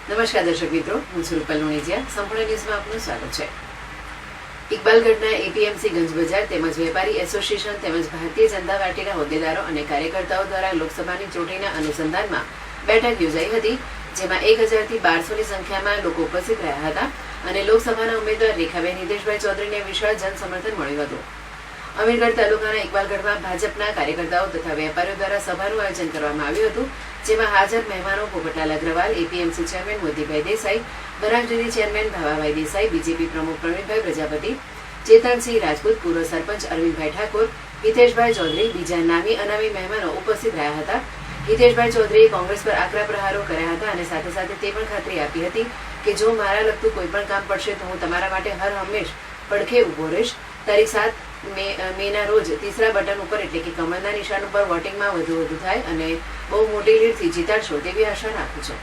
નમસ્કાર દર્શક મિત્રો, હું છું રૂપલ લુણીજીયા. સંપૂર્ણ ન્યૂઝમાં આપનું સ્વાગત છે. ઇકબાલગઢના એપીએમસી ગંજ બજાર તેમજ વેપારી એસોસિએશન તેમજ ભારતીય જનતા પાર્ટીના હોદ્દેદારો અને કાર્યકર્તાઓ દ્વારા લોકસભાની ચૂંટણીના અનુસંધાનમાં બેઠક યોજાઈ હતી, જેમાં 1000 થી 1200ની સંખ્યામાં લોકો ઉપસ્થિત રહ્યા હતા અને લોકસભાના ઉમેદવાર રેખાબેન હિતેશભાઈ ચૌધરીને વિશાળ જનસમર્થન મળ્યું હતું. અમીરગઢ તાલુકાના ઇકબાલગઢમાં ભાજપના કાર્યકર્તાઓ તથા વેપારીઓ દ્વારા સભાનું આયોજન કરવામાં આવ્યું હતું, જેમાં હાજર મહેમાનો Popatlal Agarwal, APMC chairman Motibhai Desai, Banas Dairy chairman Bhavabhai Desai, BJP પ્રમુખ પ્રવીણભાઈ પ્રજાપતિ, ચેતનસિંહ રાજપૂત, પૂર્વ સરપંચ અરવિંદભાઈ ઠાકોર, હિતેશભાઈ ચૌધરી, બીજા નામી અનામી મહેમાનો ઉપસ્થિત રહ્યા હતા. હિતેશભાઈ ચૌધરીએ કોંગ્રેસ પર આકરા પ્રહારો કર્યા હતા અને સાથે સાથે તે પણ ખાતરી આપી હતી કે જો મારા લગતું કોઈ પણ કામ પડશે તો હું તમારા માટે હર હંમેશ પડખે ઉભો રહીશ. તારીખ 7 મેના રોજ તીસરા બટન ઉપર એટલે કે કમળના નિશાન ઉપર વોટિંગમાં વધુ થાય અને બહુ મોટી લીડથી જીતાડશો તેવી આશા રાખું છું.